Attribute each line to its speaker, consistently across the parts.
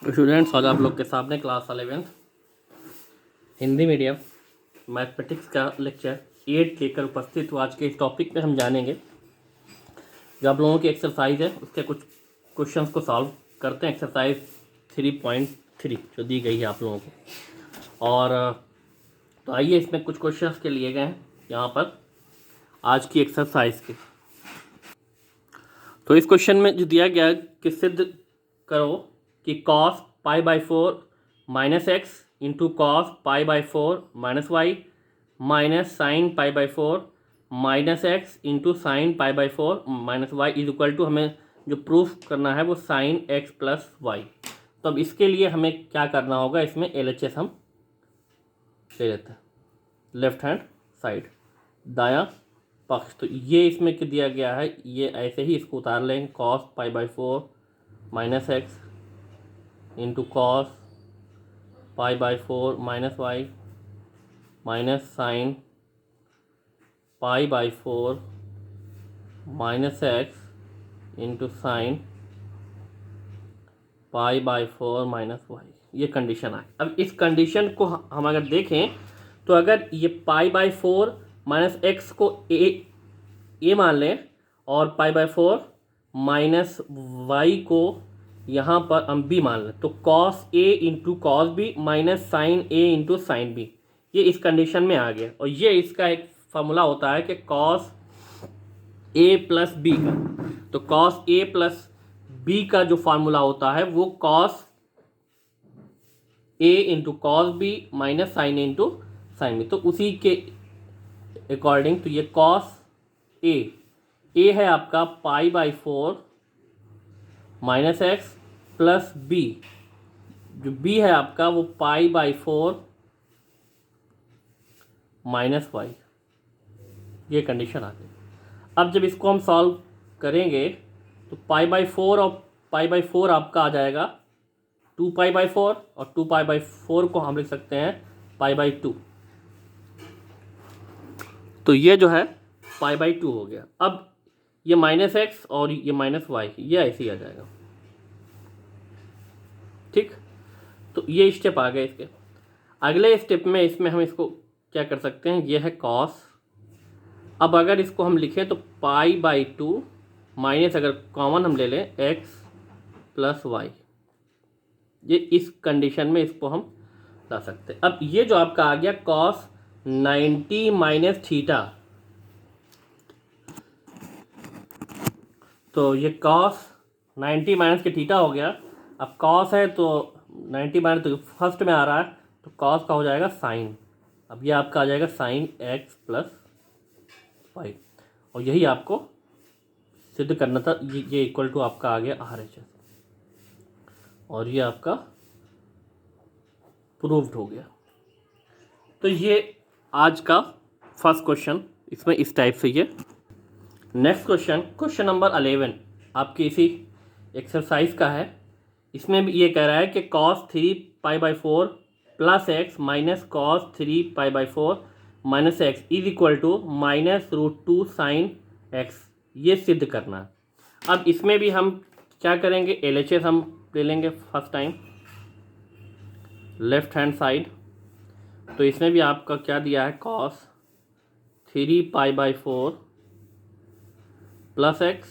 Speaker 1: Students, आज आप लोग के सामने class 11th Hindi medium mathematics का लेक्चर 8 लेकर उपस्थित हूँ। आज के इस टॉपिक में हम जानेंगे जो आप लोगों की एक्सरसाइज है उसके कुछ क्वेश्चंस को सॉल्व करते हैं। एक्सरसाइज 3.3 जो दी गई है आप लोगों को। और तो आइए, इसमें कुछ क्वेश्चंस के लिए गए हैं यहाँ पर आज की एक्सरसाइज के। तो इस क्वेश्चन में जो दिया गया है कि सिद्ध करो कि cos π/4 minus X into cos π/4 minus Y minus sine π/4 minus X into sine π/4 minus Y is equal to, हमें जो प्रूफ करना है वो साइन एक्स प्लस वाई। तो अब इसके लिए हमें क्या करना होगा, इसमें LHS हम ले लेते हैं, लेफ्ट हैंड साइड दायां पक्ष। तो ये इसमें क्या दिया गया है, ये ऐसे ही इसको उतार लेंगे, cos π/4 minus X into cos π/4 minus Y minus sine π/4 minus X into sine π/4 minus Y. ये कंडीशन आए। अब इस कंडीशन को हम अगर देखें तो अगर ये π/4 माइनस एक्स को ए मान लें और π/4 माइनस वाई को यहाँ पर हम बी मान लें, तो cos A into cos B minus sine A into sine B, ये इस कंडीशन में आ गया। और ये इसका एक फार्मूला होता है कि कॉस ए प्लस बी का, तो कॉस ए प्लस बी का जो फार्मूला होता है वो cos A into cos B minus sine A into sine B. तो उसी के अकॉर्डिंग तो ये कॉस ए है आपका π/4 माइनस एक्स प्लस बी, जो बी है आपका वो π/4 माइनस वाई। ये कंडीशन आ गई। अब जब इसको हम सॉल्व करेंगे तो π/4 और π/4 आपका आ जाएगा 2π/4 और 2π/4 को हम लिख सकते हैं π/2। तो ये जो है π/2 हो गया। अब ये माइनस एक्स और ये माइनस वाई, ये ऐसे ही आ जाएगा। ठीक, तो ये स्टेप आ गए इसके। अगले स्टेप में इसमें हम इसको क्या कर सकते हैं, ये है कॉस। अब अगर इसको हम लिखें तो π/2 माइनस, अगर कॉमन हम ले लें, एक्स प्लस वाई, ये इस कंडीशन में इसको हम ला सकते हैं। अब ये जो आपका आ गया कॉस 90 माइनस थीटा, तो ये कॉस 90 माइनस के थीटा हो गया। अब कॉस है तो 90 माइनस तो फर्स्ट में आ रहा है, तो कॉस का हो जाएगा साइन। अब ये आपका आ जाएगा साइन एक्स प्लस वाई, और यही आपको सिद्ध करना था। ये इक्वल टू आपका आ गया RHS, और ये आपका प्रूव्ड हो गया। तो ये आज का फर्स्ट क्वेश्चन इसमें इस टाइप से। ये नेक्स्ट क्वेश्चन नंबर 11 आपकी इसी एक्सरसाइज का है। इसमें भी ये कह रहा है कि cos 3π/4 plus X minus cos 3π/4 minus X is equal to -√2 sine X, ये सिद्ध करना है। अब इसमें भी हम क्या करेंगे, LHS हम ले लेंगे first time, left hand side. तो इसमें भी आपका क्या दिया है, cos 3π/4 प्लस एक्स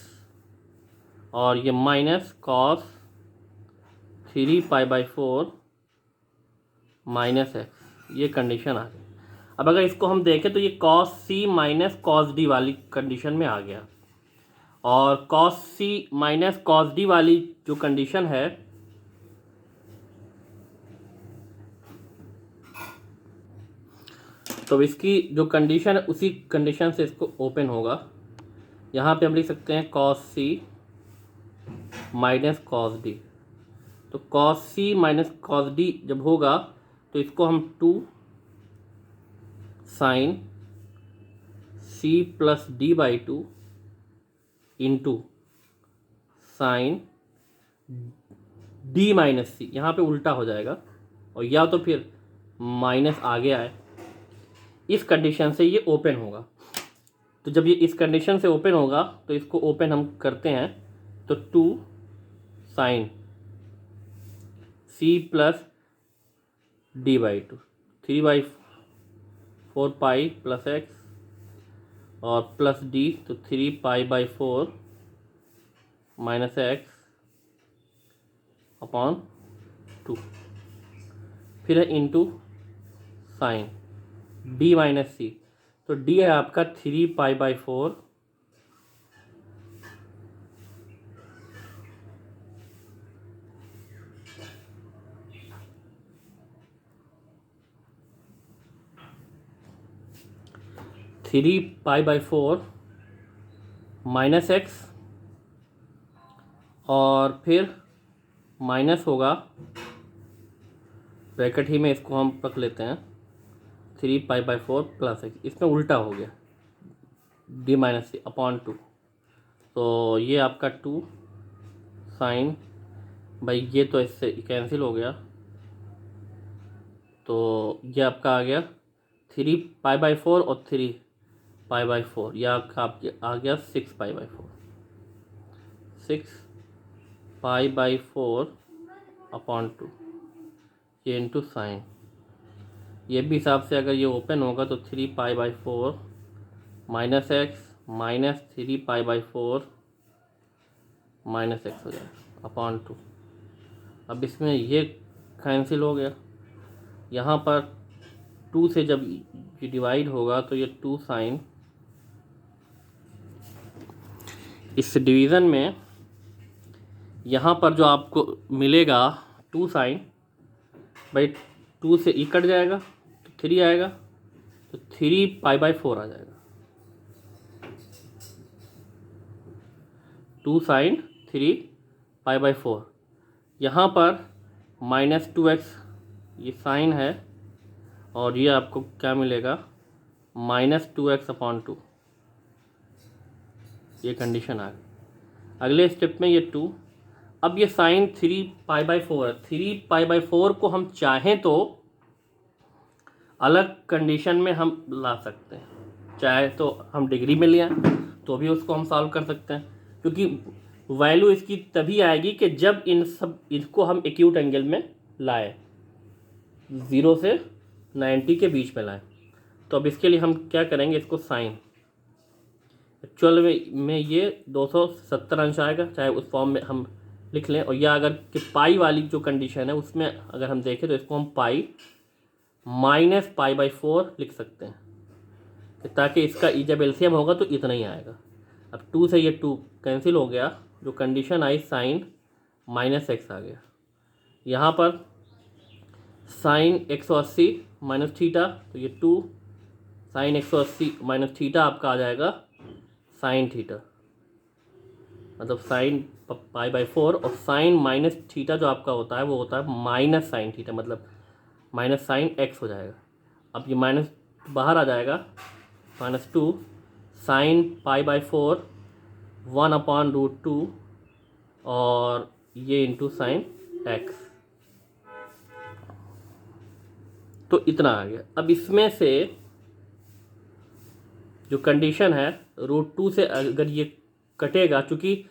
Speaker 1: और ये माइनस कॉस 3π/4 माइनस एक्स, ये कंडीशन आ गई। अब अगर इसको हम देखें तो ये cos C minus cos D वाली कंडीशन में आ गया, और cos C minus cos D वाली जो कंडीशन है तो इसकी जो कंडीशन है उसी कंडीशन से इसको ओपन होगा। यहाँ पे हम लिख सकते हैं cos C minus cos D। तो cos C minus cos D जब होगा तो इसको हम 2 sine C plus D/2 into sine D minus C, यहाँ पे उल्टा हो जाएगा, और या तो फिर माइनस आगे आए, इस कंडीशन से ये ओपन होगा। तो जब ये इस कंडीशन से ओपन होगा तो इसको ओपन हम करते हैं, तो 2 sine C plus D by two, 3/4 pi plus x और प्लस डी, तो 3π/4 माइनस एक्स अपॉन 2, फिर है into sine D minus C, तो डी है आपका 3π/4 3π/4 माइनस एक्स और फिर माइनस होगा, ब्रैकेट ही में इसको हम रख लेते हैं, 3π/4 प्लस एक्स, इसमें उल्टा हो गया डी माइनस सी अपॉन 2, तो ये आपका 2 साइन भाई ये तो इससे कैंसिल हो गया, तो ये आपका आ गया 3π/4 और 3π/4, यह आपका आ गया 6π/4, 6π/4 अपॉन 2, ये इंटू साइन, ये भी हिसाब से अगर ये ओपन होगा तो 3π/4 minus X minus 3π/4 minus X हो जाएगा अपॉन 2। अब इसमें ये कैंसिल हो गया, यहाँ पर 2 से जब ये डिवाइड होगा तो ये 2 साइन, इस डिवीज़न में यहाँ पर जो आपको मिलेगा 2 साइन भाई 2 से ई कट जाएगा तो 3 आएगा, तो 3π/4 आ जाएगा, 2 साइन 3π/4, यहाँ पर माइनस 2x ये साइन है और ये आपको क्या मिलेगा माइनस 2x अपॉन 2, ये कंडीशन आ गई। अगले स्टेप में ये 2, अब ये साइन 3π/4 है, 3π/4 को हम चाहें तो अलग कंडीशन में हम ला सकते हैं, चाहे तो हम डिग्री में ले आएँ तो भी उसको हम सॉल्व कर सकते हैं, क्योंकि वैल्यू इसकी तभी आएगी कि जब इसको हम एक्यूट एंगल में लाए, 0 से 90 के बीच में लाए। तो अब इसके लिए हम क्या करेंगे, इसको साइन एक्चुअल में ये 270 अंश आएगा, चाहे उस फॉर्म में हम लिख लें, और या अगर कि पाई वाली जो कंडीशन है उसमें अगर हम देखें तो इसको हम पाई माइनस π/4 लिख सकते हैं, ताकि इसका जब एलसीएम होगा तो इतना ही आएगा। अब 2 से ये 2 कैंसिल हो गया, जो कंडीशन आई साइन माइनस एक्स आ गया, यहाँ पर साइन 180 माइनस थीटा, तो ये 2 साइन 180 माइनस थीटा आपका आ जाएगा साइन थीटा, मतलब साइन π/4, और साइन माइनस थीटा जो आपका होता है वो होता है माइनस साइन थीटा, मतलब माइनस साइन एक्स हो जाएगा। अब ये माइनस बाहर आ जाएगा, -2 साइन π/4 1/√2 और ये इंटू साइन एक्स, तो इतना आ गया। अब इसमें से जो कंडीशन है √2 से अगर ये कटेगा, चूँकि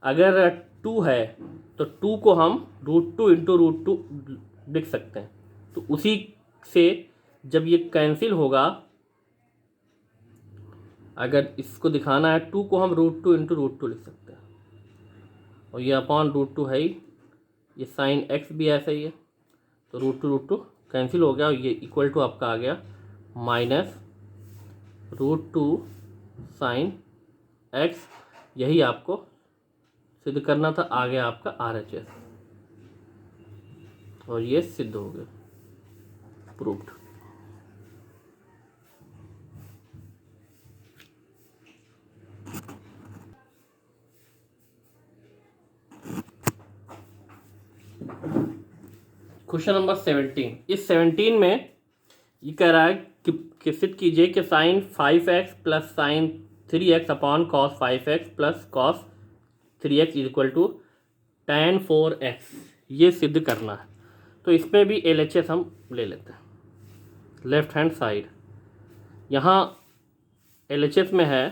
Speaker 1: अगर 2 है तो 2 को हम √2 × √2 लिख सकते हैं, तो उसी से जब ये कैंसिल होगा, अगर इसको दिखाना है 2 को हम √2 × √2 लिख सकते हैं, और ये अपॉन √2 है ही, ये साइन एक्स भी ऐसा ही है, तो √2 कैंसिल हो गया और ये इक्वल टू आपका आ गया माइनस √2 साइन एक्स। यही आपको सिद्ध करना था, आ गया आपका RHS, और ये सिद्ध हो गया, प्रूव्ड। क्वेश्चन नंबर 17, इस 17 में ये कह रहा है कि सिद्ध कीजिए कि sine 5x plus sine 3x upon cos 5x plus cos 3x equal to tan 4x, ये सिद्ध करना है। तो इसमें भी LHS हम ले लेते हैं, लेफ्ट हैंड साइड, यहाँ LHS में है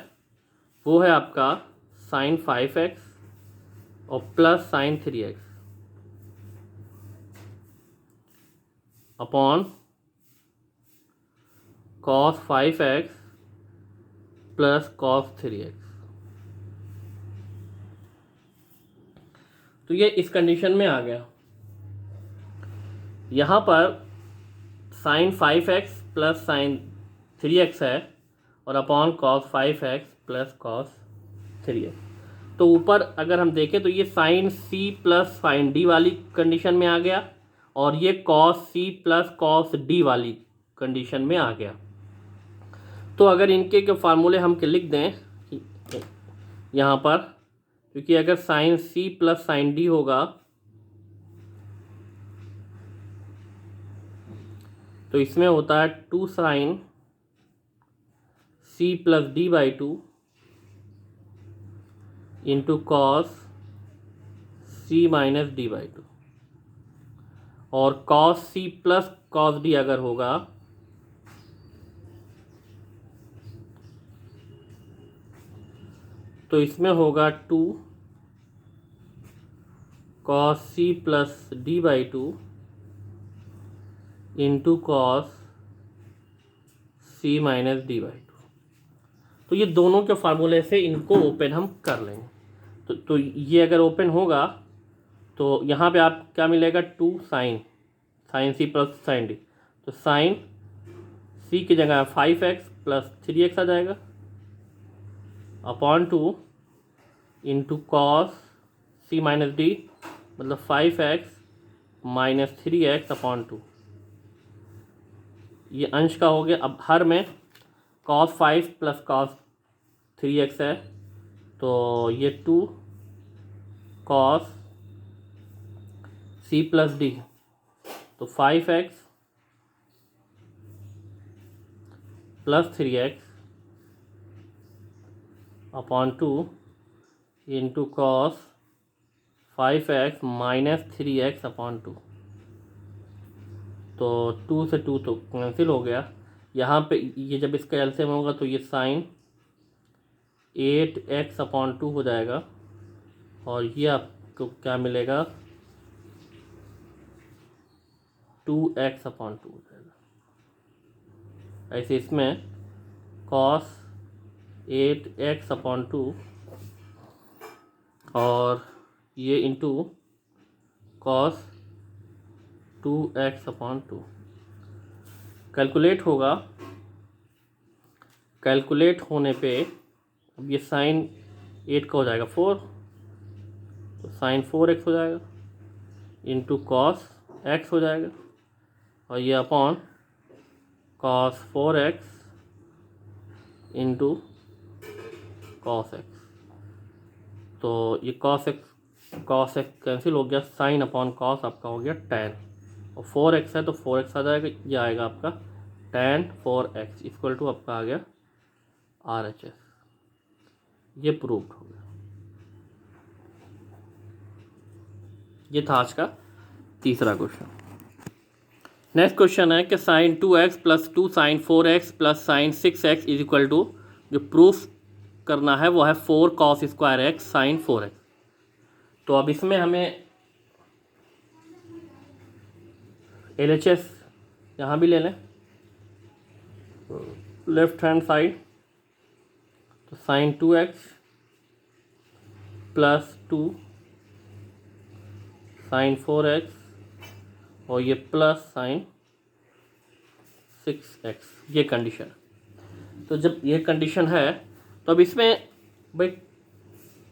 Speaker 1: वो है आपका साइन 5x और plus sine 3x, upon cos 5x plus cos 3x। तो ये इस कंडीशन में आ गया। यहाँ पर sign 5x plus sine 3x है और upon cos 5x plus cos 3x। तो ऊपर अगर हम देखें तो ये sine c plus sine d वाली कंडीशन में आ गया और ये cos c plus cos d वाली कंडीशन में आ गया। तो अगर इनके के फार्मूले हम के लिख दें यहाँ पर, क्योंकि अगर sine c plus sine d होगा तो इसमें होता है 2 sine c plus d by 2 into cos c minus D by 2। और cos c plus cos d अगर होगा तो इसमें होगा 2 cos c plus D by 2 into cos c minus D by 2। तो ये दोनों के फार्मूले से इनको ओपन हम कर लेंगे। तो ये अगर ओपन होगा तो यहाँ पे आप क्या मिलेगा 2 sine C plus sine D. तो साइन सी की जगह 5x प्लस 3x आ जाएगा upon 2 into cos C minus D, मतलब 5x माइनस 3x अपॉन 2। ये अंश का हो गया। अब हर में कॉस 5 प्लस कॉस 3x है तो ये 2 कॉस सी प्लस डी, तो 5x प्लस 3x upon 2 into cos 5x minus 3x upon 2। तो 2 से 2 तो कैंसिल हो गया। यहाँ पे ये जब इसका एलसीएम होगा तो ये साइन 8x अपॉन 2 हो जाएगा और ये आपको क्या मिलेगा 2x अपॉन 2 हो जाएगा। ऐसे इसमें कॉस 8x अपॉन 2 और ये into cos 2x upon 2 calculate होगा। कैलकुलेट होने पे अब ये साइन 8 का हो जाएगा 4, तो साइन 4x हो जाएगा इंटू कॉस x हो जाएगा और ये upon cos 4x into cos x। तो ये कॉस x कैंसिल हो गया, साइन अपॉन कॉस आपका हो गया tan और 4x है तो 4x आ जाएगा। ये आएगा आपका tan 4x इक्वल टू आपका आ गया RHS। ये प्रूव्ड हो गया। ये था आज का तीसरा क्वेश्चन। नेक्स्ट क्वेश्चन है कि sine 2x plus 2 sine 4x plus sine 6x is equal to, जो प्रूफ करना है वो है 4 cos square x sign 4x। तो अब इसमें हमें LHS यहाँ भी ले लें लेफ्ट हैंड साइड। तो sine 2x plus 2 sine 4x और ये प्लस साइन 6x, ये कंडीशन। तो जब ये कंडीशन है तो अब इसमें भाई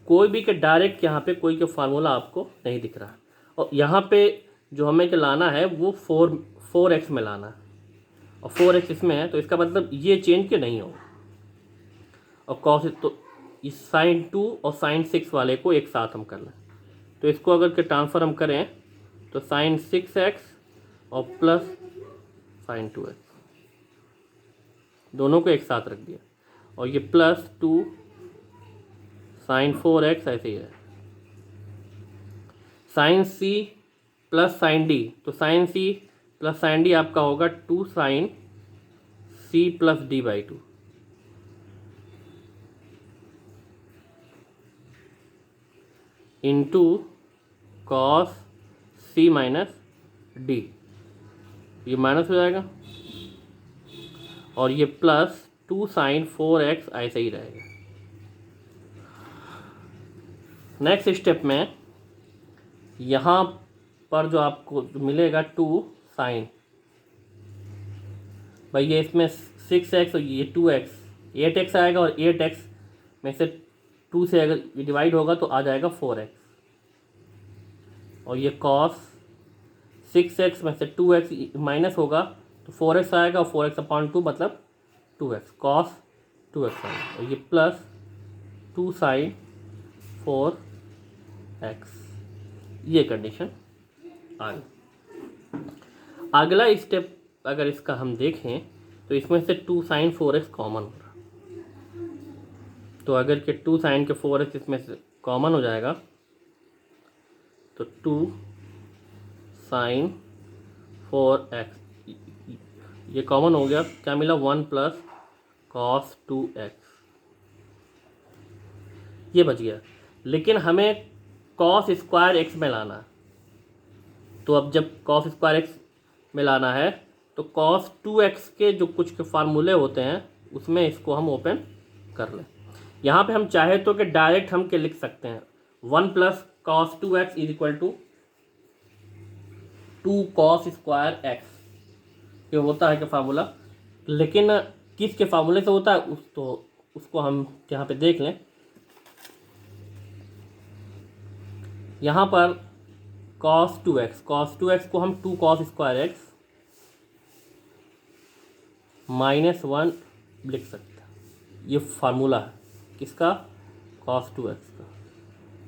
Speaker 1: कोई भी के डायरेक्ट यहाँ पे कोई का फार्मूला आपको नहीं दिख रहा है और यहाँ पे जो हमें के लाना है वो 4x में लाना है और 4x इसमें है, तो इसका मतलब ये चेंज के नहीं होगा। और कॉस, तो इस साइन 2 और साइन 6 वाले को एक साथ हम कर लें तो इसको अगर के ट्रांसफ़र हम करें तो साइन 6x और प्लस साइन 2x दोनों को एक साथ रख दिया और ये प्लस 2 साइन 4x ऐसे ही है। Sine c plus sine d, तो sine c plus sine d आपका होगा 2 sine c plus d by 2 into cos c minus d। ये माइनस हो जाएगा और ये प्लस 2 sin 4x ऐसे ही रहेगा। नेक्स्ट स्टेप में यहाँ पर जो आपको मिलेगा 2 sin, भाई ये इसमें 6x और ये 2x 8x आएगा और 8x में से 2 से अगर ये डिवाइड होगा तो आ जाएगा 4x और ये cos 6x में से 2x माइनस होगा तो 4x आएगा और 4x/2 मतलब 2x cos 2x आएगा और ये प्लस 2 sin 4x, ये कंडीशन आ गई। अगला स्टेप अगर इसका हम देखें तो इसमें से 2 sin 4x कॉमन हो रहा, तो अगर के 2 sin के 4x इसमें से कॉमन हो जाएगा तो 2 sin 4x ये कॉमन हो गया, क्या मिला 1 प्लस cos 2x, ये बच गया। लेकिन हमें cos स्क्वायर x में लाना है, तो अब जब cos स्क्वायर x में लाना है तो cos 2x के जो कुछ के फार्मूले होते हैं उसमें इसको हम ओपन कर लें। यहाँ पे हम चाहे तो कि डायरेक्ट हम क्या लिख सकते हैं 1 plus cos 2x is equal to 2 cos square x, ये होता है कि फार्मूला, लेकिन किस के फार्मूले से होता है उसको हम यहाँ पे देख लें। यहाँ पर cos 2x को हम 2 cos स्क्वायर x -1 लिख सकते हैं, ये फार्मूला है किसका cos 2x का,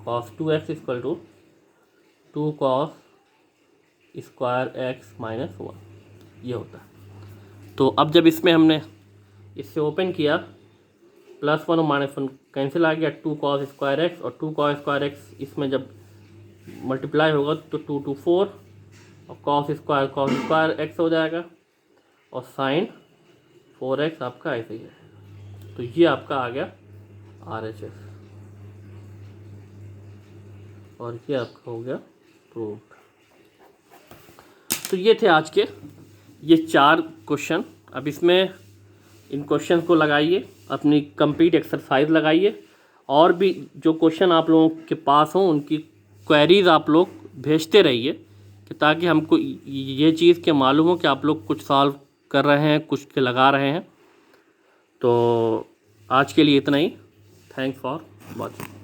Speaker 1: cos 2x equal to 2 cos square x -1, ये होता है। तो अब जब इसमें हमने इससे ओपन किया +1 और -1 कैंसिल आ गया, 2 cos स्क्वायर x और 2 cos स्क्वायर x इसमें जब मल्टीप्लाई होगा तो 2 2 4 और cos स्क्वायर x हो जाएगा और sin 4x आपका ऐसे ही है। तो ये आपका आ गया RHS और ये आपका हो गया प्रूव्ड। तो ये थे आज के ये 4 क्वेश्चन। अब इसमें इन क्वेश्चन को लगाइए, अपनी कंप्लीट एक्सरसाइज लगाइए, और भी जो क्वेश्चन आप लोगों के पास हों उनकी क्वेरीज आप लोग भेजते रहिए कि ताकि हमको ये चीज़ के मालूम हो कि आप लोग कुछ सॉल्व कर रहे हैं, कुछ के लगा रहे हैं। तो आज के लिए इतना ही। Thanks for watching.